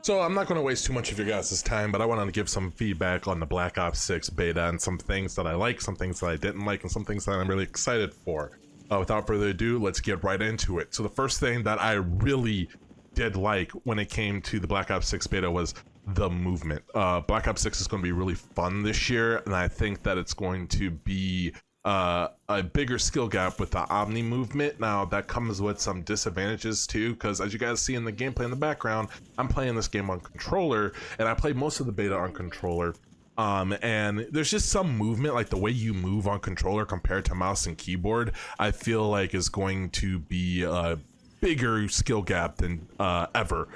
So I'm not going to waste too much of your guys' time, but I wanted to give some feedback on the Black Ops 6 beta and some things that I like, some things that I didn't like, and some things that I'm really excited for. Without further ado, let's get right into it. So the first thing that I really did like when it came to the Black Ops 6 beta was the movement. Black Ops 6 is going to be really fun this year, and I think that it's going to be a bigger skill gap with the Omni movement. Now that comes with some disadvantages too, because as you guys see in the gameplay in the background, I'm playing this game on controller, and I played most of the beta on controller. And there's just some movement, like the way you move on controller compared to mouse and keyboard, I feel like is going to be a bigger skill gap than ever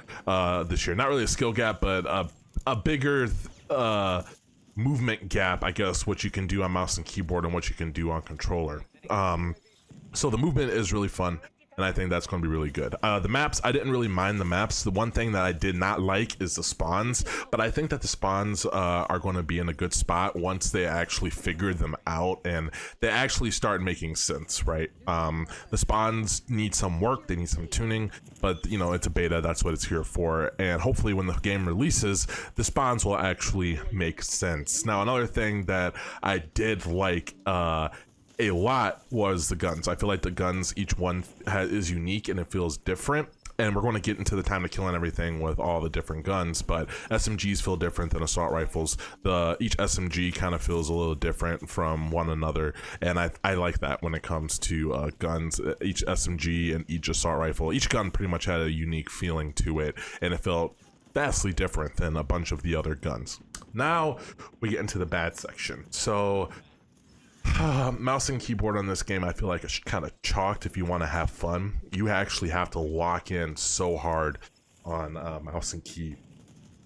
this year. Not really a skill gap, but a bigger movement gap, I guess, what you can do on mouse and keyboard and what you can do on controller. So the movement is really fun, and I think that's going to be really good. The maps, I didn't really mind the maps. The one thing that I did not like is the spawns, but I think that the spawns are going to be in a good spot once they actually figure them out and they actually start making sense, right? The spawns need some work, they need some tuning, but you know, it's a beta, that's what it's here for, and hopefully when the game releases, the spawns will actually make sense. Now, another thing that I did like a lot was the guns. I feel like the guns, each one is unique and it feels different, and we're going to get into the time to kill and everything with all the different guns, but SMGs feel different than assault rifles. Each SMG kind of feels a little different from one another, and I like that when it comes to guns. Each SMG and each assault rifle, each gun pretty much had a unique feeling to it, and it felt vastly different than a bunch of the other guns. Now we get into the bad section. So mouse and keyboard on this game, I feel like it's kind of chalked. If you want to have fun, you actually have to lock in so hard on mouse and key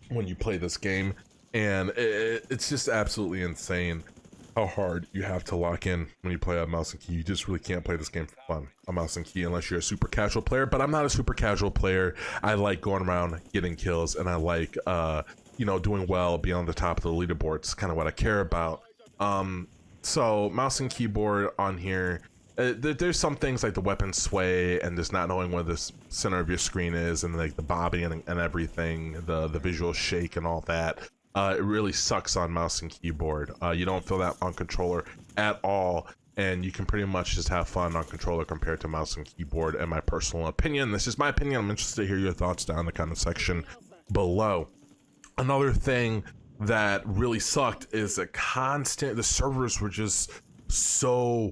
when you play this game, and it's just absolutely insane how hard you have to lock in when you play a mouse and key. You just really can't play this game for fun on mouse and key unless you're a super casual player, but I'm not a super casual player. I like going around getting kills, and I like you know, doing well, being on the top of the leaderboard. It's kind of what I care about. So mouse and keyboard on here, there's some things like the weapon sway and just not knowing where the center of your screen is, and like the bobbing and everything, the visual shake and all that. It really sucks on mouse and keyboard. You don't feel that on controller at all, and you can pretty much just have fun on controller compared to mouse and keyboard, in my personal opinion. This is my opinion. I'm interested to hear your thoughts down in the comment section below. Another thing that really sucked is the servers were just so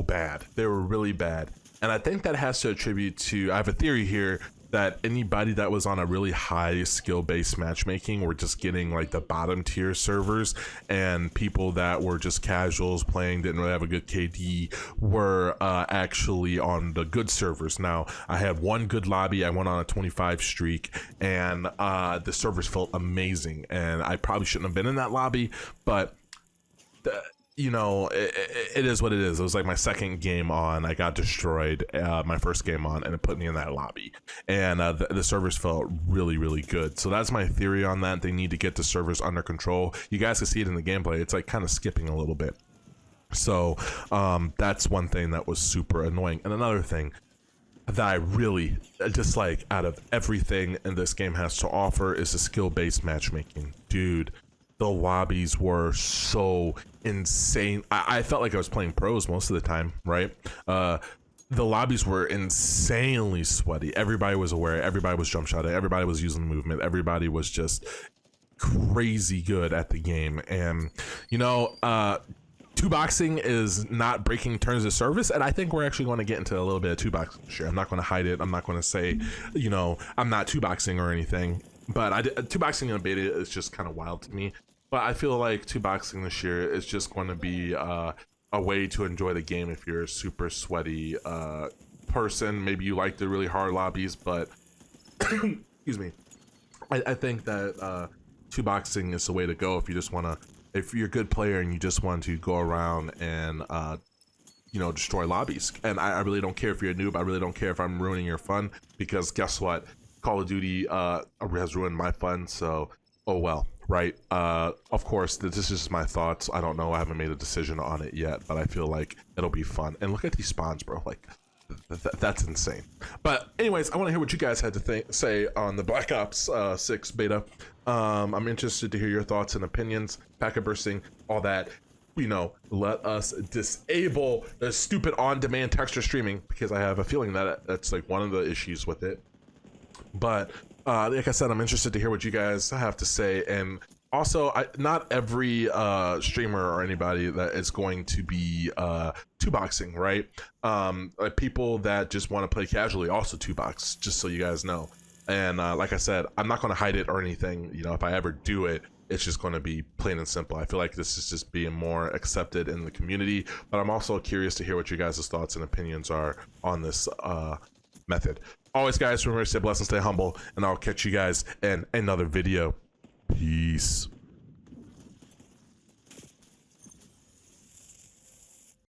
bad. They were really bad, and I think that has to attribute to, I have a theory here, that anybody that was on a really high skill-based matchmaking were just getting like the bottom tier servers, and people that were just casuals playing, didn't really have a good KD, were actually on the good servers. Now, I had one good lobby, I went on a 25 streak, and the servers felt amazing, and I probably shouldn't have been in that lobby, but you know, it is what it is. It was like my second game on, I got destroyed, my first game on, and it put me in that lobby, and the servers felt really good. So that's my theory on that. They need to get the servers under control. You guys can see it in the gameplay, it's like kind of skipping a little bit. So that's one thing that was super annoying. And another thing that I really dislike out of everything in this game has to offer is the skill-based matchmaking. Dude, the lobbies were so insane. I felt like I was playing pros most of the time, right? The lobbies were insanely sweaty. Everybody was aware, everybody was jump shotting, everybody was using movement, everybody was just crazy good at the game. And you know, two boxing is not breaking terms of service, and I think we're actually going to get into a little bit of two boxing this year. I'm not going to hide it. I'm not going to say, you know, I'm not two boxing or anything, but two boxing in a beta is just kind of wild to me. But I feel like two boxing this year is just going to be a way to enjoy the game if you're a super sweaty person. Maybe you like the really hard lobbies, but excuse me, I think that two boxing is the way to go if you just want to, if you're a good player and you just want to go around and you know, destroy lobbies. And I really don't care if you're a noob. I really don't care if I'm ruining your fun, because guess what, Call of Duty has ruined my fun, so oh well, right? Of course, this is just my thoughts. I don't know, I haven't made a decision on it yet, but I feel like it'll be fun. And look at these spawns, bro. Like, that's insane. But anyways, I want to hear what you guys had to say on the Black Ops 6 beta. I'm interested to hear your thoughts and opinions, packet bursting, all that. You know, let us disable the stupid on-demand texture streaming, because I have a feeling that that's like one of the issues with it. But like I said, I'm interested to hear what you guys have to say. And also, not every streamer or anybody that is going to be two-boxing, right? Like people that just want to play casually also two-box, just so you guys know. And like I said, I'm not going to hide it or anything. You know, if I ever do it, it's just going to be plain and simple. I feel like this is just being more accepted in the community, but I'm also curious to hear what you guys' thoughts and opinions are on this method. Always, guys, remember to stay blessed and stay humble, and I'll catch you guys in another video. Peace.